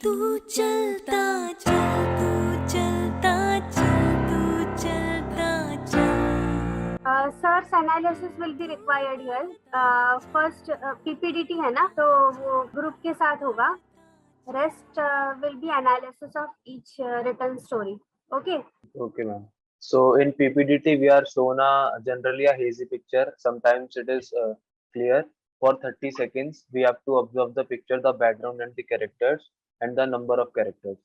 तू चलता चल तू चलता चल तू चलता चल। Sir's analysis will be required here. First PPDT है ना, तो वो ग्रुप के साथ होगा. Rest will be analysis of each written story. Okay. Okay, ma'am. So in PPDT, we are shown generally a hazy picture. Sometimes it is clear. For 30 seconds, we have to observe the picture, the background and the characters and the number of characters.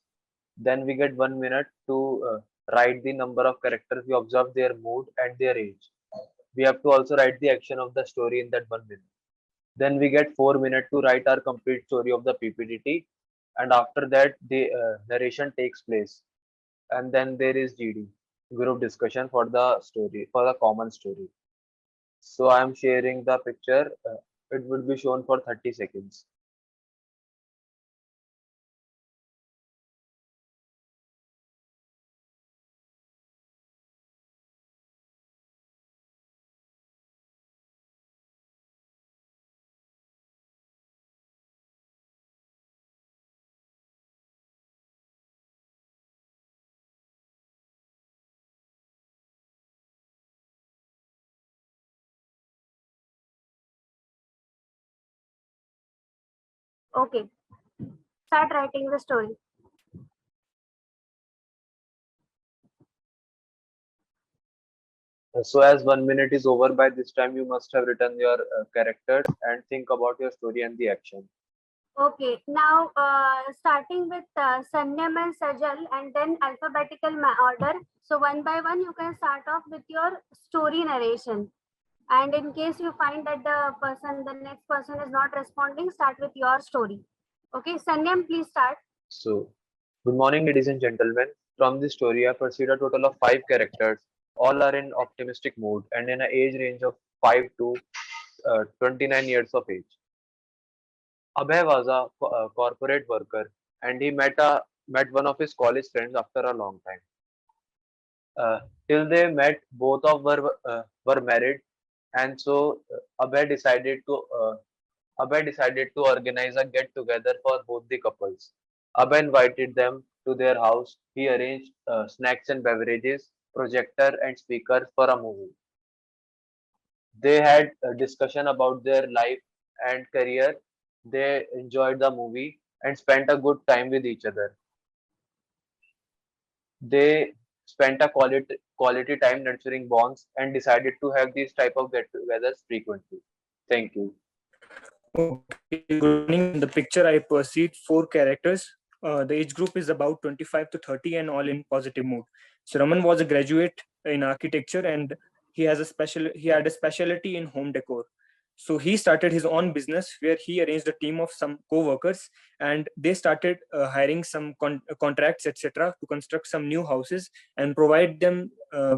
Then we get 1 minute to write the number of characters. We observe their mood and their age. We have to also write the action of the story in that 1 minute. Then we get 4 minutes to write our complete story of the PPDT. And after that, the narration takes place. And then there is GD, group discussion for the story, for the common story. So I am sharing the picture. It would be shown for 30 seconds. Okay. Start writing the story. So as 1 minute is over, by this time you must have written your characters and think about your story and the action. Okay. Now starting with Sanyam and Sajal and then alphabetical order. So one by one you can start off with your story narration. And in case you find that the next person is not responding, start with your story. Okay, Sanyam, please start. So, good morning, ladies and gentlemen. From this story, I perceived a total of 5 characters. All are in optimistic mood and in an age range of 5 to 29 years of age. Abhay was a corporate worker and he met one of his college friends after a long time. Till they met, both of were married, and so Abhay decided to organize a get together for both the couples. Abhay invited them to their house. He arranged snacks and beverages, projector and speakers for a movie. They had a discussion about their life and career. They enjoyed the movie and spent a good time with each other. They spent a quality time nurturing bonds and decided to have these type of get-togethers frequently. Thank you. Okay, good morning. In the picture, I perceived 4 characters. The age group is about 25 to 30 and all in positive mood. So Raman was a graduate in architecture and he had a specialty in home decor. So he started his own business where he arranged a team of some co-workers and they started hiring some contracts, etc., to construct some new houses and provide them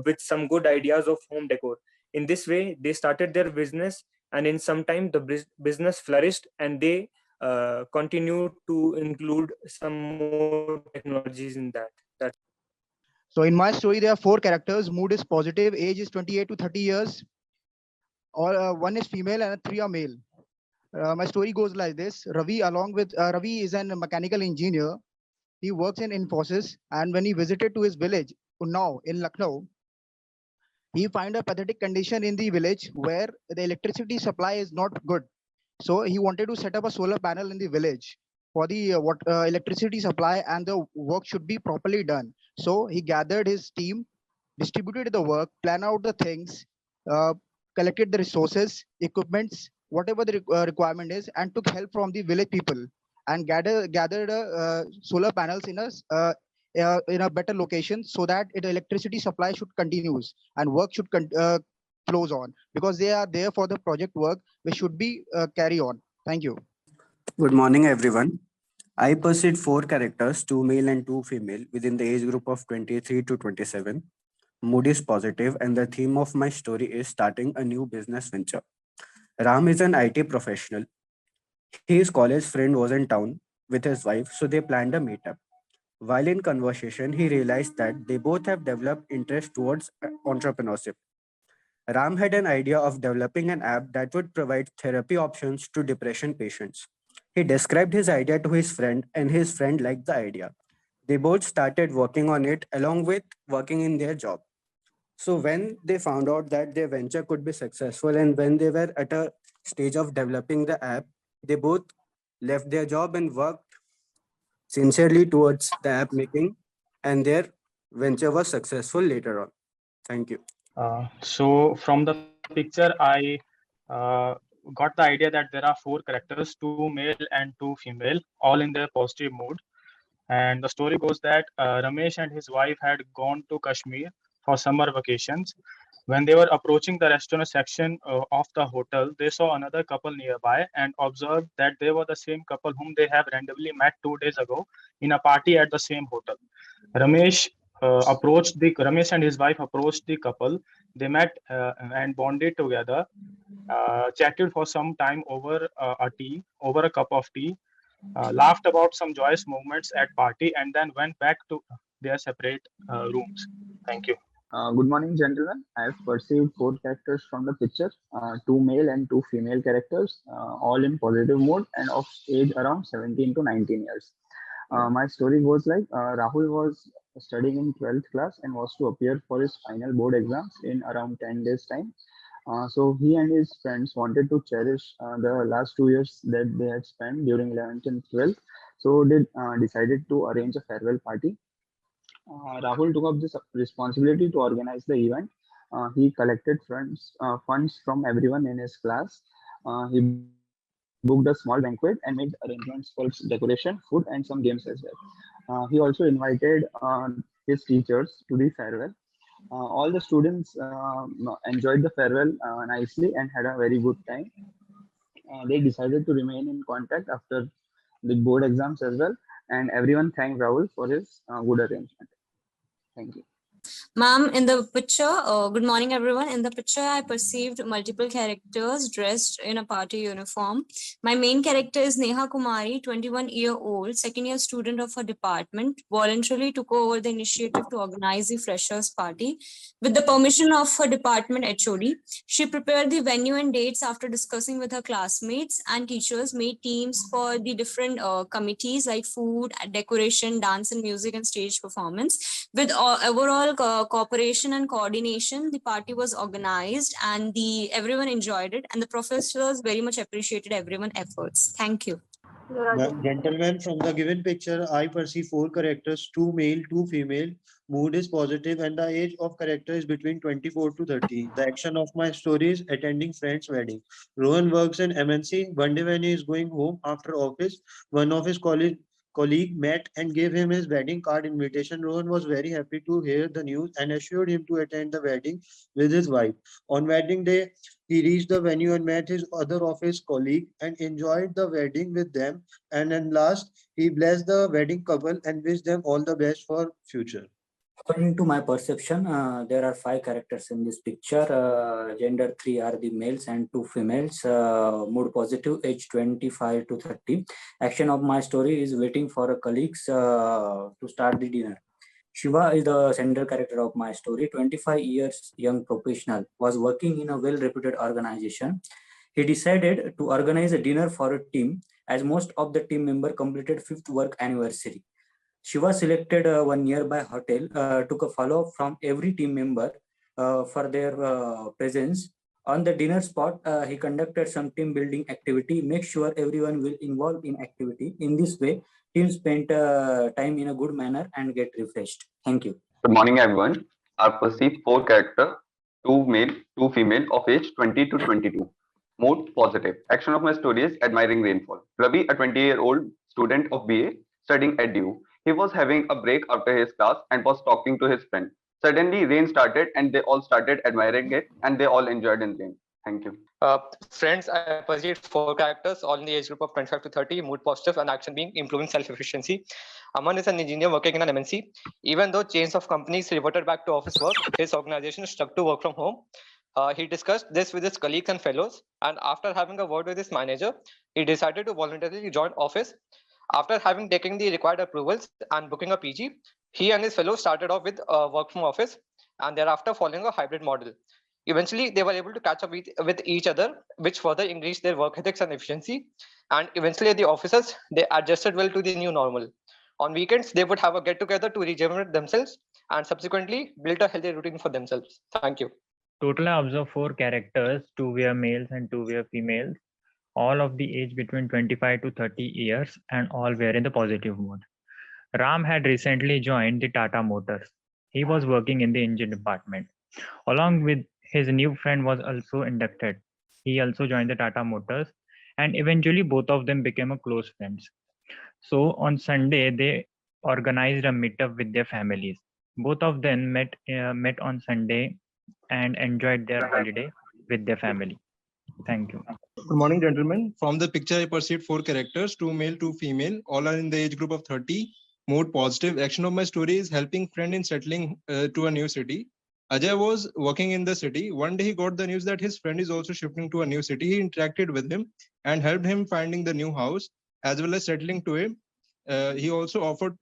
with some good ideas of home decor. In this way, they started their business, and in some time the business flourished and they continued to include some more technologies in that. So in my story, there are 4 characters. Mood is positive. Age is 28 to 30 years. All 1 is female and 3 are male. My story goes like this. Ravi is a mechanical engineer. He works in Infosys, and when he visited to his village, Unnao in Lucknow, he found a pathetic condition in the village where the electricity supply is not good. So he wanted to set up a solar panel in the village for the electricity supply, and the work should be properly done. So he gathered his team, distributed the work, planned out the things, collected the resources, equipments, whatever the requirement is, and took help from the village people and gathered solar panels in a better location so that the electricity supply should continues and work should flows on, because they are there for the project work which should be carry on. Thank you. Good morning, everyone. I perceived 4 characters, 2 male and 2 female, within the age group of 23 to 27. Mood is positive, and the theme of my story is starting a new business venture. Ram is an IT professional. His college friend was in town with his wife, so they planned a meetup. While in conversation, he realized that they both have developed interest towards entrepreneurship. Ram had an idea of developing an app that would provide therapy options to depression patients. He described his idea to his friend, and his friend liked the idea. They both started working on it along with working in their job. So when they found out that their venture could be successful and when they were at a stage of developing the app, they both left their job and worked sincerely towards the app making, and their venture was successful later on. Thank you. So from the picture, I got the idea that there are 4 characters, 2 male and 2 female, all in their positive mood. And the story goes that Ramesh and his wife had gone to Kashmir for summer vacations. When they were approaching the restaurant section of the hotel, they saw another couple nearby and observed that they were the same couple whom they have randomly met 2 days ago in a party at the same hotel. Ramesh Ramesh and his wife approached the couple. They met and bonded together, chatted for some time over a cup of tea, laughed about some joyous moments at party, and then went back to their separate rooms. Thank you. Good morning, gentlemen. I have perceived 4 characters from the picture, 2 male and 2 female characters, all in positive mood and of age around 17 to 19 years. My story goes like Rahul was studying in 12th class and was to appear for his final board exams in around 10 days' time. So he and his friends wanted to cherish the last 2 years that they had spent during 11th and 12th. So they decided to arrange a farewell party. Rahul took up this responsibility to organize the event. He collected funds from everyone in his class. He booked a small banquet and made arrangements for its decoration, food, and some games as well. He also invited his teachers to the farewell. All the students enjoyed the farewell nicely and had a very good time. They decided to remain in contact after the board exams as well, and everyone thanked Rahul for his good arrangement. Thank you. Ma'am, in the picture, good morning everyone. In the picture, I perceived multiple characters dressed in a party uniform. My main character is Neha Kumari, 21-year-old, second-year student of her department, voluntarily took over the initiative to organize the freshers party. With the permission of her department HOD, she prepared the venue and dates after discussing with her classmates and teachers, made teams for the different committees like food, decoration, dance and music and stage performance. With overall cooperation and coordination, the party was organized and everyone enjoyed it, and the professors very much appreciated everyone's efforts. Thank you. Gentlemen, from the given picture, I perceive 4 characters, 2 male, 2 female. Mood is positive and the age of character is between 24 to 30. The action of my story is attending friend's wedding. Rohan works in MNC. One day when he is going home after office, one of his colleague met and gave him his wedding card invitation. Rohan was very happy to hear the news and assured him to attend the wedding with his wife. On wedding day, he reached the venue and met his other office colleague and enjoyed the wedding with them. And then last, he blessed the wedding couple and wished them all the best for future. According to my perception, there are 5 characters in this picture. Gender 3 are the males and 2 females. Mood positive, age 25 to 30. Action of my story is waiting for a colleagues to start the dinner. Shiva is the central character of my story. 25 years young professional, was working in a well-reputed organization. He decided to organize a dinner for a team as most of the team member completed 5th work anniversary. Shiva selected one nearby hotel, took a follow-up from every team member for their presence. On the dinner spot, he conducted some team building activity, make sure everyone will involve in activity. In this way, team spent time in a good manner and get refreshed. Thank you. Good morning, everyone. I perceive 4 characters, 2 male, 2 female of age 20 to 22. Mood positive. Action of my story is admiring rainfall. Ravi, a 20-year-old student of BA studying at DU. He was having a break after his class and was talking to his friend. Suddenly, rain started and they all started admiring it and they all enjoyed in rain. Thank you. Friends, I perceived 4 characters, all in the age group of 25 to 30, mood positive and action being improving self-efficiency. Aman is an engineer working in an MNC. Even though chains of companies reverted back to office work, his organization stuck to work from home. He discussed this with his colleagues and fellows, and after having a word with his manager, he decided to voluntarily join office. After having taken the required approvals and booking a PG, he and his fellows started off with work from office and thereafter following a hybrid model. Eventually, they were able to catch up with each other, which further increased their work ethics and efficiency. And eventually, the officers, they adjusted well to the new normal. On weekends, they would have a get-together to regenerate themselves and subsequently build a healthy routine for themselves. Thank you. Total I observed 4 characters, 2 were males and 2 were females, all of the age between 25 to 30 years, and all were in the positive mode. Ram had recently joined the Tata Motors. He was working in the engine department. Along with his new friend was also inducted. He also joined the Tata Motors, and eventually both of them became a close friends. So on Sunday, they organized a meetup with their families. Both of them met on Sunday and enjoyed their holiday with their family. Thank you. Good morning, gentlemen. From the picture, I perceived 4 characters, 2 male, 2 female. All are in the age group of 30. Mood positive. Action of my story is helping friend in settling to a new city. Ajay was working in the city. One day he got the news that his friend is also shifting to a new city. He interacted with him and helped him finding the new house as well as settling to him. He also offered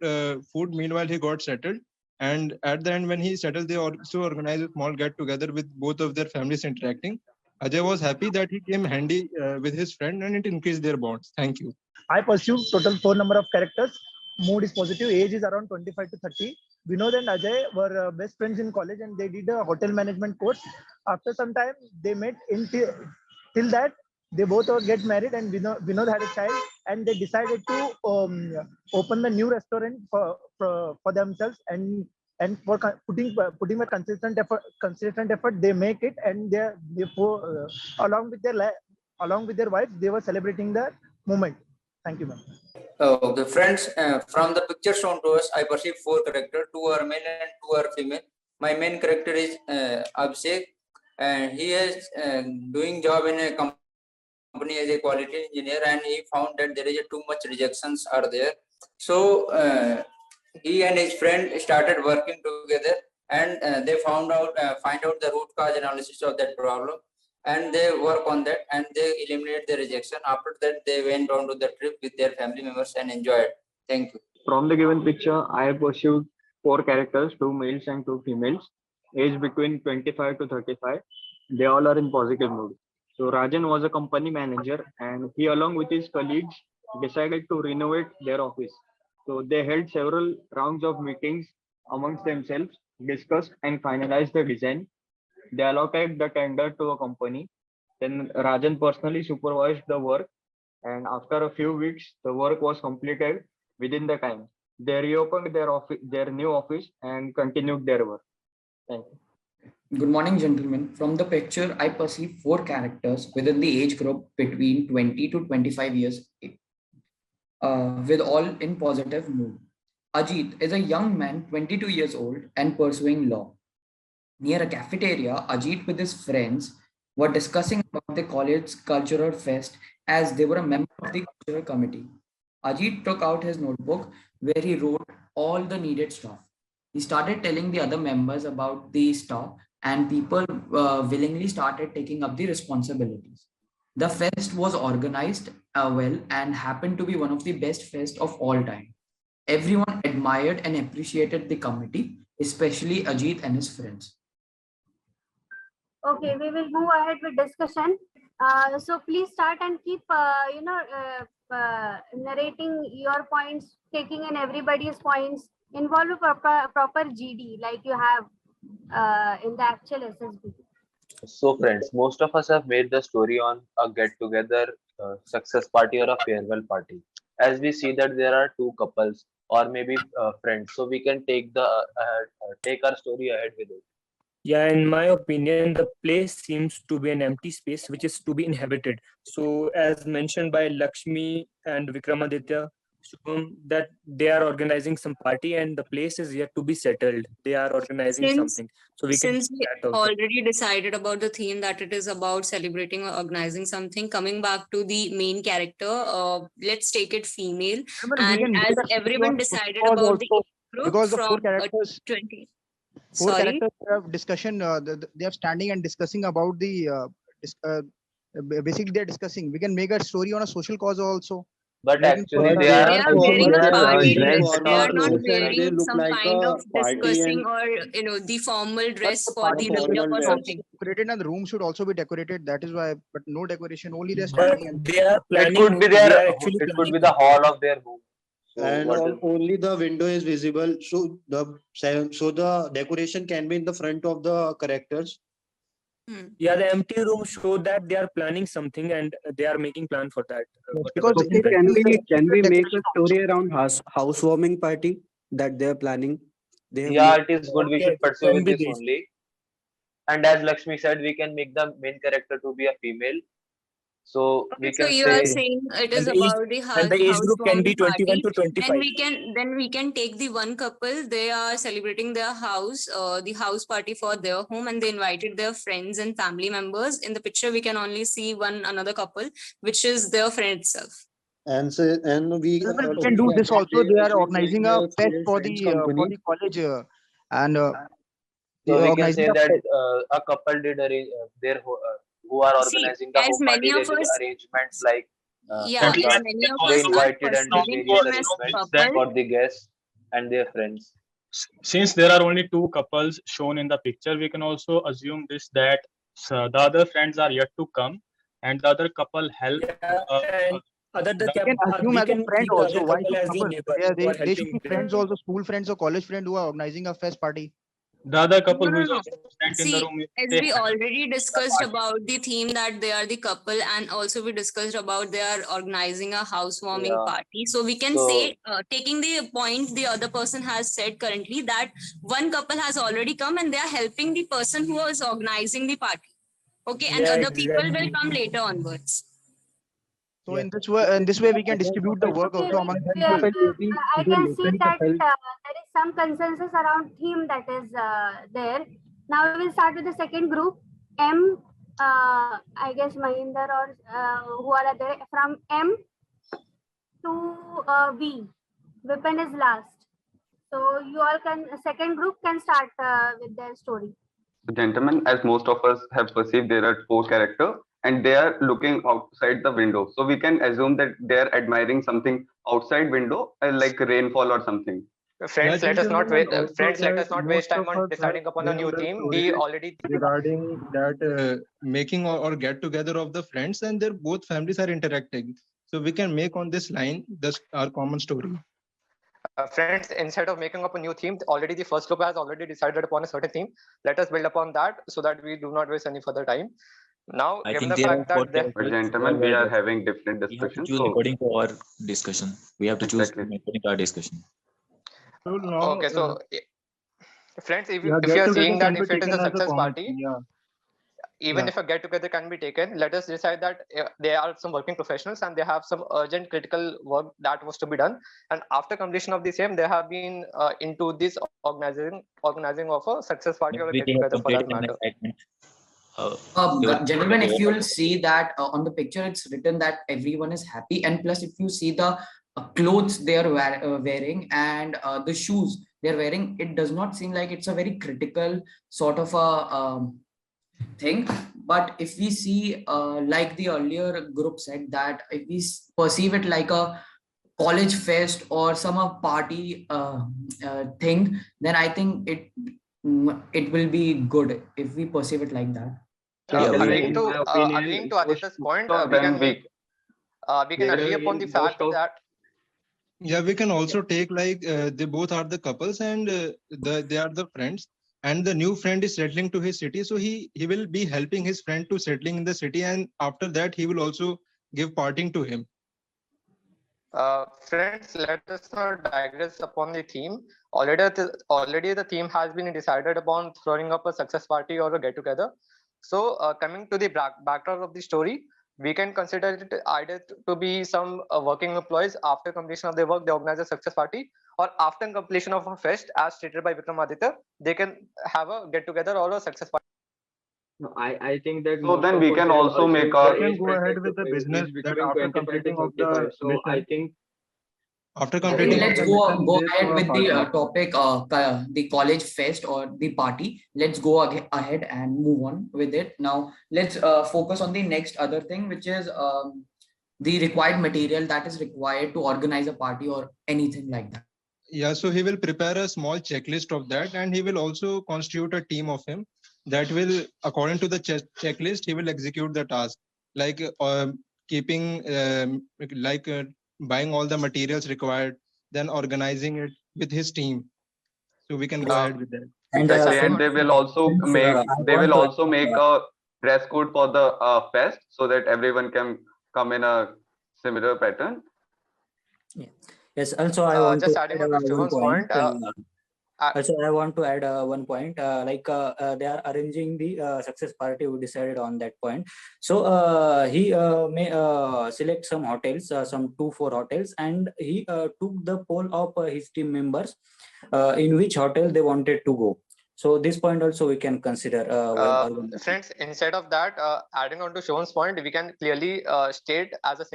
food. Meanwhile, he got settled. And at the end, when he settled, they also organized a small get together with both of their families interacting. Ajay was happy that he came handy with his friend and it increased their bonds. Thank you. I pursue total 4 number of characters. Mood is positive. Age is around 25 to 30. Vinod and Ajay were best friends in college and they did a hotel management course. After some time, they met till that they both get married and Vinod had a child and they decided to open the new restaurant for themselves and for putting a consistent effort they make it and along with their wives they were celebrating the moment. Thank you, ma'am. Okay, friends, from the picture shown to us, I perceive 4 characters, 2 are male and 2 are female. My main character is Abhishek, and he is doing job in a company as a quality engineer, and he found that there is too much rejections are there. So he and his friend started working together, and they find out the root cause analysis of that problem. And they work on that and they eliminate the rejection. After that, they went on to the trip with their family members and enjoyed. Thank you. From the given picture, I have pursued 4 characters, 2 males and 2 females, aged between 25 to 35. They all are in positive mood. So Rajan was a company manager and he along with his colleagues decided to renovate their office. So they held several rounds of meetings amongst themselves, discussed and finalized the design. They allocated the tender to a company. Then Rajan personally supervised the work, and after a few weeks, the work was completed within the time. They reopened their new office, and continued their work. Thank you. Good morning, gentlemen. From the picture, I perceive 4 characters within the age group between 20 to 25 years, with all in positive mood. Ajit is a young man, 22 years old, and pursuing law. Near a cafeteria, Ajit with his friends were discussing about the college cultural fest as they were a member of the cultural committee. Ajit took out his notebook where he wrote all the needed stuff. He started telling the other members about the stuff and people willingly started taking up the responsibilities. The fest was organized well and happened to be one of the best fests of all time. Everyone admired and appreciated the committee, especially Ajit and his friends. Okay, we will move ahead with discussion. So please start and keep, narrating your points, taking in everybody's points. Involve a proper GD like you have in the actual SSB. So friends, most of us have made the story on a get-together, success party or a farewell party. As we see that there are 2 couples or maybe friends, so we can take our story ahead with it. Yeah, in my opinion, the place seems to be an empty space which is to be inhabited. So, as mentioned by Lakshmi and Vikramaditya, Shubham, that they are organizing some party and the place is yet to be settled. They are organizing something. So Since we already decided about the theme that it is about celebrating or organizing something, coming back to the main character, let's take it female. And as everyone decided about the group because the from 4 characters, 20. 4 Sorry? characters have discussion. They are standing and discussing about the basically they're discussing. We can make a story on a social cause also. But Making actually sure they that They are are wearing a party dress. They are formal not clothes and they wearing look some like kind a of party discussing and or the formal but dress the for party the dress meetup formal or dress. something. decorated and the room should also be decorated. That is why, but no decoration, only they're But standing and they are it planning. could be They their are actually it could planning be the hall of their home. So And what is only the window is visible. So the decoration can be in the front of the characters. Yeah, the empty room show that they are planning something and they are making plan for that. because Whatever Okay, they in the can we make a decoration story around housewarming party that they're planning? They have yeah, made. it is good. We Okay, should it pursue can with be this this. only. And as Lakshmi said, we can make the main character to be a female. So Okay, we so can you are say saying it is And the age about the and the age group can be housewarming 21 party. to 25. Then we can take the one couple. They are celebrating their house, the house party for their home, and they invited their friends and family members. In the picture, we can only see one another couple, which is their friend itself. And so, and we we also can do this can also. say They are we make organizing a the fest four friends for company. the college and so they are we can organizing say a that fest. a couple did arrange who are See, organizing the as home many party. of They did us, arrangements like yeah, for as the many of they us are invited and did perceiving various them as arrangements That couple. for the guests and their friends. since there are only two couples shown in the picture, we can also assume this that the other friends are yet to come, and the other couple help. And We can assume we as a can friend keep the also. other Why couple should as the couple? neighbor who are They should helping be them. friends also, school friends or college friend who are organizing a fest party. The other couple No, who no, is no. also present in the See, room, as they we help already the discussed party. about the theme that they are the couple, and also we discussed about they are organizing a housewarming Yeah. party. So we can So say, taking the point the other person has said currently, that one couple has already come and they are helping the person who is organizing the party. Okay, and Yeah, other people will exactly. come later onwards. So in this way, we can distribute the work Okay, also among yeah, people. I can see that there is some consensus around theme that is there. Now we will start with the second group. M, I guess Mahinder or who are there from M to V. Vipin is last. So you all can, second group can start with their story. So gentlemen, as most of us have perceived, there are four characters and they are looking outside the window. So we can assume that they are admiring something outside window, like rainfall or something. Friends, Yeah, let us not gentlemen, and waste. also Friends, let us that not waste most time of on us have deciding upon a new given the theme. We stories already regarding that making or get together of the friends, and their both families are interacting. So we can make on this line this our common story. friends, instead of making up a new theme, already the first group has already decided upon a certain theme. Let us build upon that so that we do not waste any further time. Now, I given think the there are fact four that they, But characters. gentlemen, we are having different We have to discussions. choose So according to our discussion. We have to choose exactly. according to our discussion. So now, okay, so friends, if yeah, if you get are together seeing can that be if it is taken a as a success common. party, Yeah, even yeah. if a get together can be taken, let us decide that there are some working professionals and they have some urgent critical work that was to be done, and after completion of the same they have been into this organizing of a success party or a get Everything is together for that completed in matter. excitement. Your Gentlemen, if you will see that on the picture, it's written that everyone is happy. And plus, if you see the clothes they are wearing and the shoes they're wearing, it does not seem like it's a very critical sort of a thing. But if we see, like the earlier group said, that if we perceive it like a college fest or some party thing, then I think it will be good if we perceive it like that. Yeah, Agreeing in to my opinion, agreeing to Aditya's point, most of them we can agree upon the fact that Yeah, we can also take like they both are the couples and they are the friends, and the new friend is settling to his city, so he will be helping his friend to settling in the city, and after that he will also give parting to him. friends, let us not digress upon the theme. Already the theme has been decided upon throwing up a success party or a get together. So coming to the background of the story, we can consider it either to be some working employees. After completion of their work, they organize a success party, or after completion of a fest, as stated by Vikramaditya, they can have a get together or a success party. No, I think that So most then of we us can have also make assumed the We a can age go ahead bracket with the business is that between after 25 to completing of the 35. So I mission, think after I think completing of let's the go mission, they ahead throw a with the party. topic, the college fest or the party. Let's go ahead and move on with it. Now let's focus on the next other thing, which is the required material that is required to organize a party or anything like that? Yeah, so he will prepare a small checklist of that, and he will also constitute a team of him that will, according to the checklist, he will execute the task, like keeping, buying all the materials required, then organizing it with his team. So we can go ahead with that. Exactly, and they will also make a dress code for the fest so that everyone can come in a similar pattern. Yes, also I want just to adding add on to one Shivan's point. point. Also, I want to add one point. They are arranging the success party. We decided on that point. So he may select some hotels, some 2-4 hotels, and he took the poll of his team members in which hotel they wanted to go. So this point also we can consider. Friends, instead of that, adding on to Shivan's point, we can clearly state as a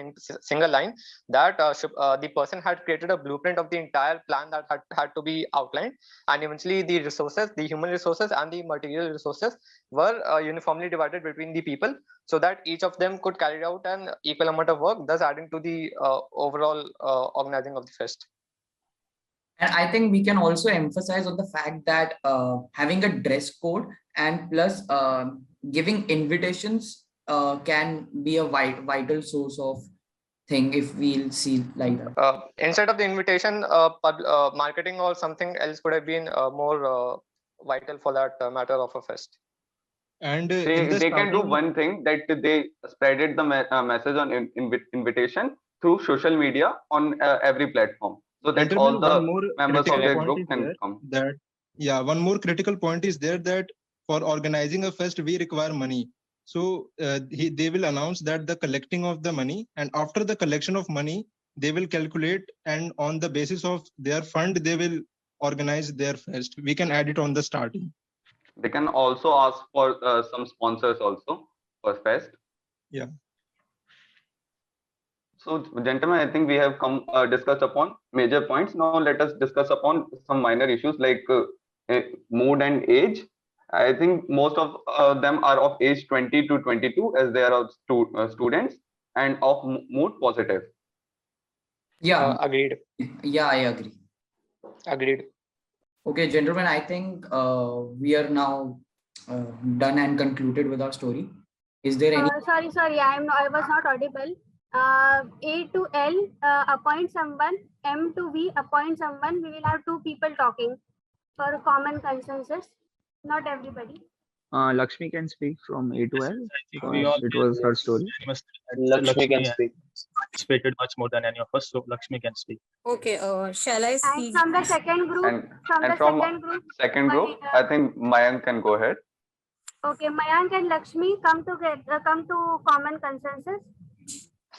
single line that the person had created a blueprint of the entire plan that had to be outlined, and eventually the resources, the human resources and the material resources were uniformly divided between the people, so that each of them could carry out an equal amount of work, thus adding to the overall organizing of the fest. And I think we can also emphasize on the fact that having a dress code and plus giving invitations can be a vital source of thing if we'll see like that. Instead of the invitation, marketing or something else could have been more vital for that matter of a fest. And they can do one thing, that they spreaded the message on invitation through social media on every platform, so that all the members of their group can come. One more critical point is there, that for organizing a fest we require money. So they will announce that the collecting of the money, and after the collection of money they will calculate, and on the basis of their fund they will organize their fest. We can add it on the starting. They can also ask for some sponsors also for fest. Yeah. So, gentlemen, I think we have come discussed upon major points. Now, let us discuss upon some minor issues like mood and age. I think most of them are of age 20 to 22, as they are students, and of mood positive. Yeah, agreed. Yeah, I agree. Agreed. Okay, gentlemen, I think we are now done and concluded with our story. Is there any? Sorry, I was not audible. A to L appoint someone, M to V appoint someone. We will have 2 people talking for a common consensus. Not everybody. Lakshmi can speak from A to L. It was her story. Lakshmi can speak. Participated much more than any of us, so Lakshmi can speak. Okay, shall I speak? And from the second group, second group, I think Mayank can go ahead. Okay, Mayank and Lakshmi come to common consensus.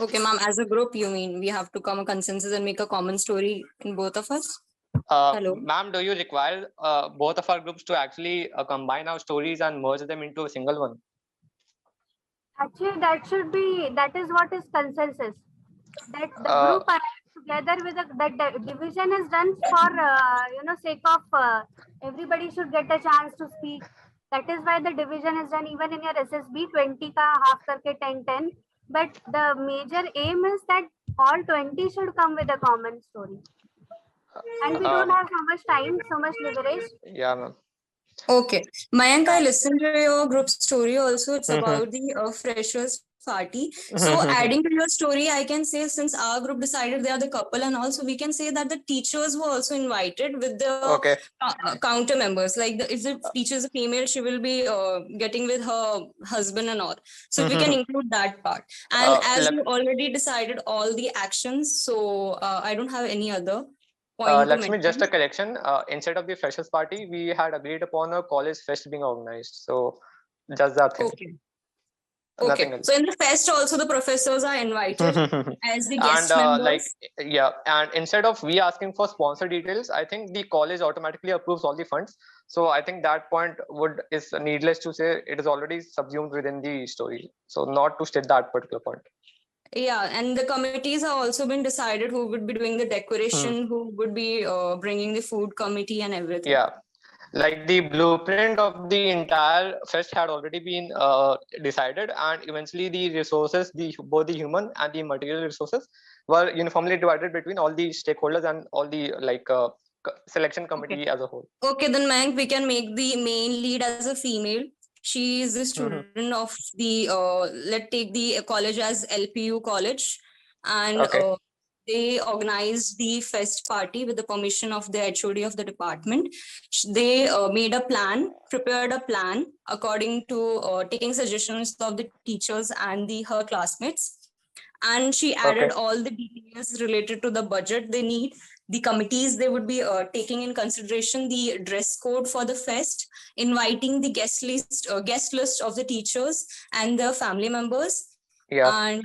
Okay, ma'am, as a group, you mean we have to come a consensus and make a common story in both of us? Hello, ma'am, do you require both of our groups to actually combine our stories and merge them into a single one? Actually, that is what is consensus. That the group are together with the division is done for sake of everybody should get a chance to speak. That is why the division is done. Even in your SSB 20 ka half karke 10-10. But the major aim is that all 20 should come with a common story. And we don't have so much time, so much leverage. Yeah, ma'am. Okay, Mayank, I listened to your group story also. It's about the freshers party. So adding to your story, I can say, since our group decided they are the couple, and also we can say that the teachers were also invited with the counter members. Like if the teacher is a female, she will be getting with her husband and all. So we can include that part. And as you already decided all the actions, so I don't have any other. Lakshmi, just a correction. Instead of the freshers party, we had agreed upon a college fest being organized. So just that thing. Okay. So in the fest also the professors are invited as the guest members. And instead of we asking for sponsor details, I think the college automatically approves all the funds. So I think that point is needless to say, it is already subsumed within the story. So not to state that particular point. Yeah, and the committees have also been decided who would be doing the decoration, who would be bringing the food committee and everything. Yeah. Like the blueprint of the entire fest had already been decided, and eventually the resources, both the human and the material resources, were uniformly divided between all the stakeholders and all the selection committee as a whole. Okay, then Mayank, we can make the main lead as a female. She is the student of the let's take the college as LPU college, and they organized the fest party with the permission of the HOD of the department. They made a plan, prepared a plan according to taking suggestions of the teachers and her classmates. And she added all the details related to the budget they need, the committees they would be taking in consideration, the dress code for the fest, inviting the guest list of the teachers and the family members. And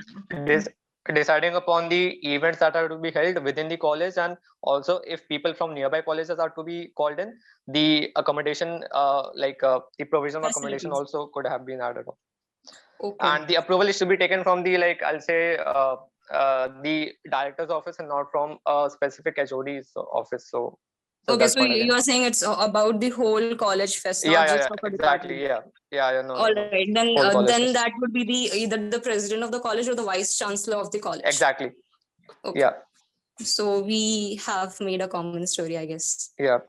deciding upon the events that are to be held within the college, and also if people from nearby colleges are to be called in, the accommodation, the provision of accommodation also could have been added on. And the approval is to be taken from the I'll say the director's office and not from a specific HOD's office. So okay, so you are saying it's about the whole college fest, not just of a exactly. No, all right, then that would be either the president of the college or the vice chancellor of the college. Exactly. Okay. Yeah. So we have made a common story, I guess. Yeah.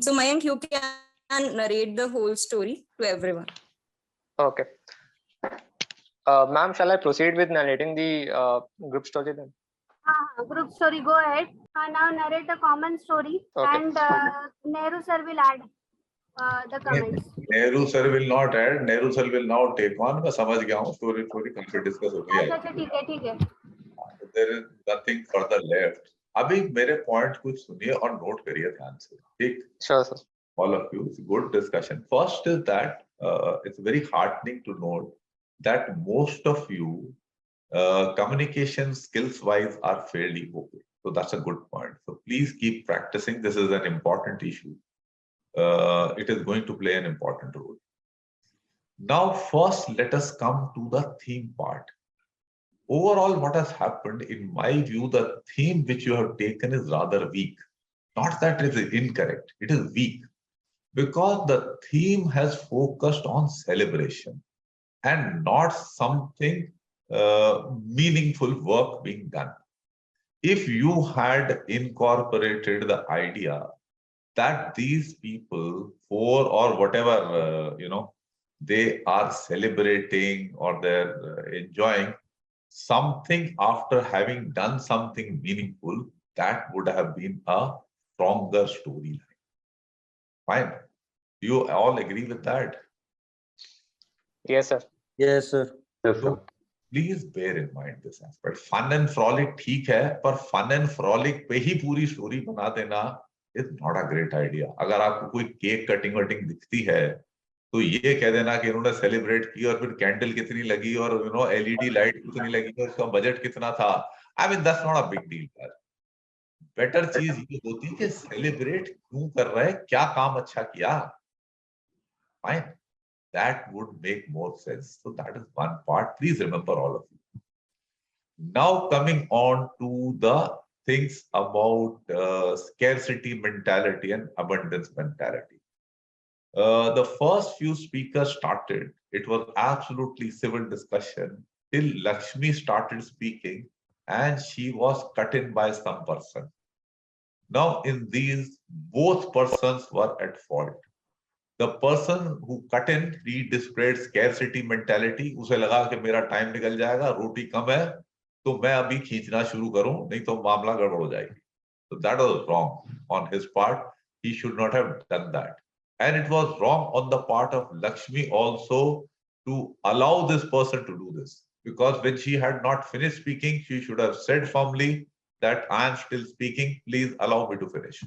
So Mayank, you can narrate the whole story to everyone. Okay. Ma'am, shall I proceed with narrating the group story then? Group story, go ahead. Now narrate the common story, and Nehru sir will add the comments. Nehru sir will not add. Nehru sir will now take on. मैं समझ गया हूँ story कल discuss हो गई है. अच्छा ठीक है. There is nothing further left. अभी मेरे point कुछ सुनिए और note करिए ध्यान से. ठीक? Sure sir. All of you, it's a good discussion. First is that it's very heartening to note that most of you communication skills wise are fairly okay. So that's a good point. So please keep practicing. This is an important issue. It is going to play an important role. Now, first, let us come to the theme part. Overall, what has happened, in my view, the theme which you have taken is rather weak. Not that it is incorrect, it is weak. Because the theme has focused on celebration and not something meaningful work being done. If you had incorporated the idea that these people, for or whatever, they are celebrating or they're enjoying something after having done something meaningful, that would have been a stronger storyline. Fine. Do you all agree with that? Yes, sir. Yes, sir. Yes, sir. So, please bear in mind this aspect. Fun and frolic ठीक है, पर fun and frolic पे ही पूरी story बना देना is not a great idea. अगर आपको कोई केक कटिंग वटिंग दिखती है, तो ये कह देना कि इन्होंने सेलिब्रेट की और फिर कैंडल कितनी लगी और LED लाइट कितनी लगी और उसका बजट कितना था. I mean that's not a big deal. Better चीज ये होती है कि सेलिब्रेट क्यों कर रहे हैं, क्या काम अच्छा किया. Fine. That would make more sense. So that is one part. Please remember all of you. Now coming on to the things about scarcity mentality and abundance mentality. The first few speakers started, it was absolutely civil discussion till Lakshmi started speaking and she was cut in by some person. Now in these, both persons were at fault. The person who cut in, he displayed scarcity mentality. उसे लगा कि मेरा time निकल जाएगा, रोटी कम है, तो मैं अभी खींचना शुरू करूं, नहीं तो मामला गड़बड़ हो जाएगी. So that was wrong on his part. He should not have done that. And it was wrong on the part of Lakshmi also to allow this person to do this. Because when she had not finished speaking, she should have said firmly that I am still speaking, please allow me to finish.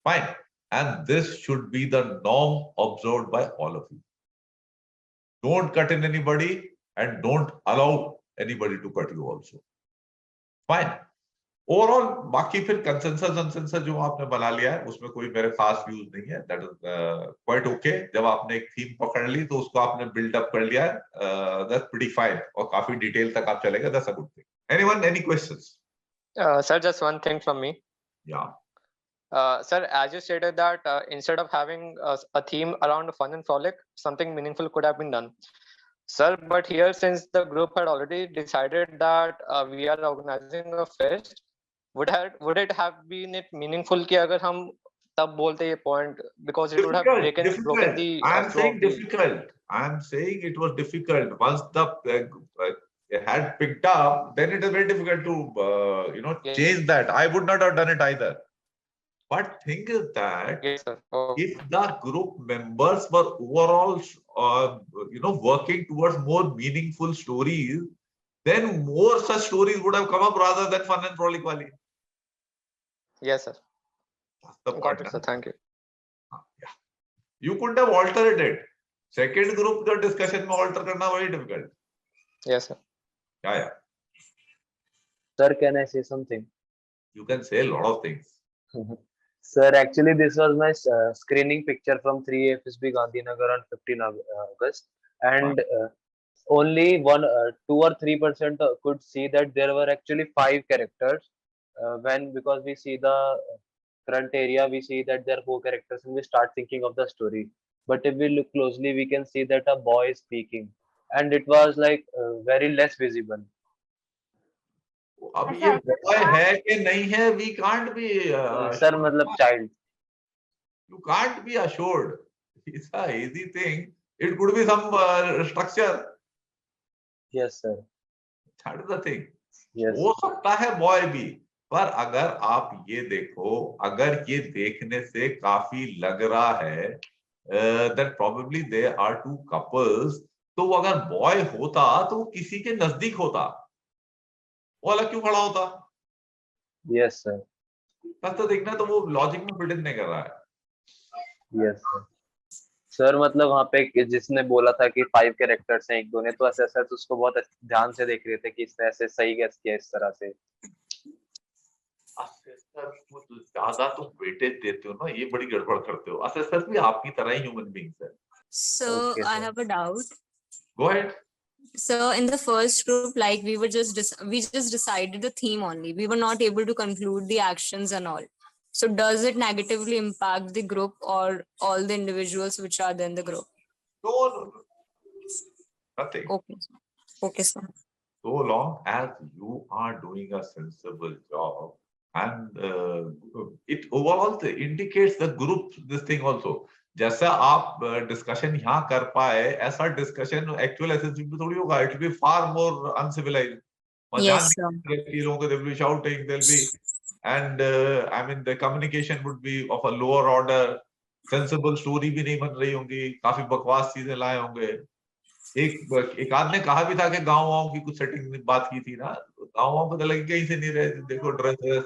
Fine. And this should be the norm observed by all of you. Don't cut in anybody and don't allow anybody to cut you also. Fine. Overall, बाकी फिर consensus जो आपने बना लिया है, उसमें कोई मेरे खास views नहीं है. That is quite okay. जब आपने एक theme पकड़ ली, तो उसको आपने build up कर लिया है. That's pretty fine. और काफी detail तक आप चलेंगे. That's a good thing. Anyone, any questions? Sir, just one thing from me. Yeah. Sir, as you stated that instead of having a theme around fun and frolic, something meaningful could have been done. Sir, but here since the group had already decided that we are organizing a fest, would it have been it meaningful कि अगर हम तब बोलते ये point, because it would have broken the I'm flow saying of the. difficult. I'm saying it was difficult. Once the had picked up, then it is very difficult to change that. I would not have done it either. But thing is that if the group members were overall, working towards more meaningful stories, then more such stories would have come up rather than fun and frolic wali. Yes, sir. That's the Got point. it, sir. Thank you. Yeah. You could have altered it. Second group the discussion में alter करना very difficult. Yes, sir. Yeah. Sir, can I say something? You can say a lot of things. Sir, actually, this was my screening picture from 3 FSB Gandhinagar on 15 August, and only 2 or 3% could see that there were actually 5 characters. Because we see the front area, we see that there are 4 characters, and we start thinking of the story. But if we look closely, we can see that a boy is speaking, and it was like very less visible. अब ये boy है कि नहीं है, we can't be Sir, मतलब child. You can't be assured. It's a easy thing. It could be some structure. Yes, sir. That is the thing. Yes. हो सकता है boy भी, पर अगर आप ये देखो, अगर ये देखने से काफी लग रहा है that probably there are 2 couples, तो वो अगर boy होता तो वो किसी के नजदीक होता, वो अलग क्यों खड़ा होता? Yes, sir. तब तो देखना तो वो लॉजिक में फिट नहीं कर रहा है. Yes, sir. सर मतलब वहाँ पे जिसने बोला था कि 5 कैरेक्टर्स हैं, एक दो ने तो असेसर्स उसको बहुत ध्यान से देख रहे थे कि इसने ऐसे सही गेस किया इस तरह से. असेसर को ज्यादा तुम वेटेज देते हो ना, ये बड़ी गड़बड़ करते हो. असेसर भी आपकी तरह ही ह्यूमन बीइंग्स है. So I have a doubt. Go ahead. So in the first group, like we just decided the theme only. We were not able to conclude the actions and all. So does it negatively impact the group or all the individuals which are there in the group? No. Nothing. Okay, sir. So long as you are doing a sensible job, and it overall indicates the group this thing also. जैसा आप discussion यहाँ कर पाए, ऐसा discussion actual SSB में थोड़ी होगा. It will be far more uncivilized. Yes, sir. लोगों को they will be shouting, they'll be, and I mean the communication would be of a lower order. Sensible story भी नहीं बन रही होंगी, काफी बकवास चीजें लाए होंगे. एक आदमी ने कहा भी था कि गाँव की कुछ सेटिंग बात की थी ना, गाँव को तो लगे कहीं से नहीं रहे, देखो dress.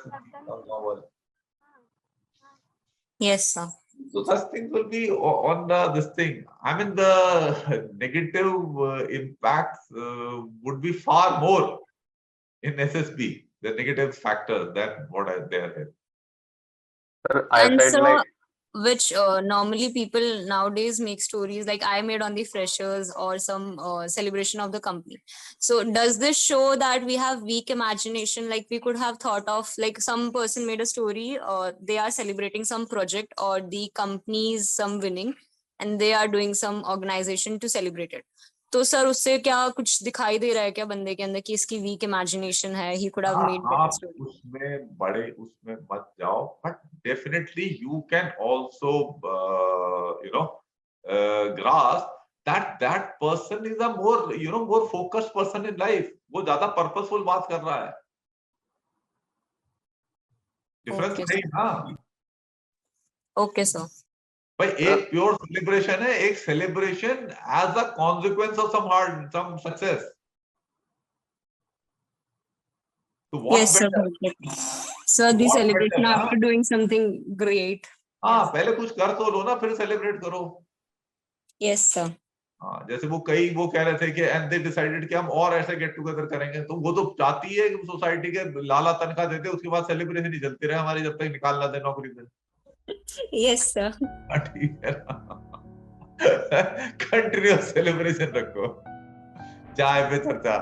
Yes, sir. So such things will be on this thing. I mean, the negative impacts would be far more in SSB, the negative factor than what they are here. Sir, I And felt so, like which normally people nowadays make stories like I made on the freshers or some celebration of the company. So does this show that we have weak imagination? Like we could have thought of like some person made a story or they are celebrating some project or the company's some winning and they are doing some organization to celebrate it. तो sir उससे क्या कुछ दिखाई दे रहा है क्या बंदे के अंदर कि इसकी वीक इमेजिनेशन है, he could have made better story. उसमें बड़े उसमें मत जाओ, but definitely you can also grasp that person is a more more focused person in life. वो ज्यादा purposeful बात कर रहा है. Difference नहीं ना. Okay, sir. भाई एक प्योर सेलिब्रेशन है, एक celebration as a consequence of some success. तो Yes, sir. So the celebration after doing something great. हाँ, पहले कुछ कर तो लो ना, फिर सेलिब्रेट करो. Yes, sir. हाँ, जैसे वो कह रहे थे कि एंड दे डिसाइडेड कि हम और ऐसे गेट टुगेदर करेंगे, तो वो तो चाहती है कि सोसाइटी के लाला तनख्वाह देते, उसके बाद सेलिब्रेशन ही चलती रहे हमारी जब तक निकाल ना दे नौकरी से. Yes, sir. ठीक है ना. कंटिन्यूअस सेलिब्रेशन रखो, चाय पे चर्चा.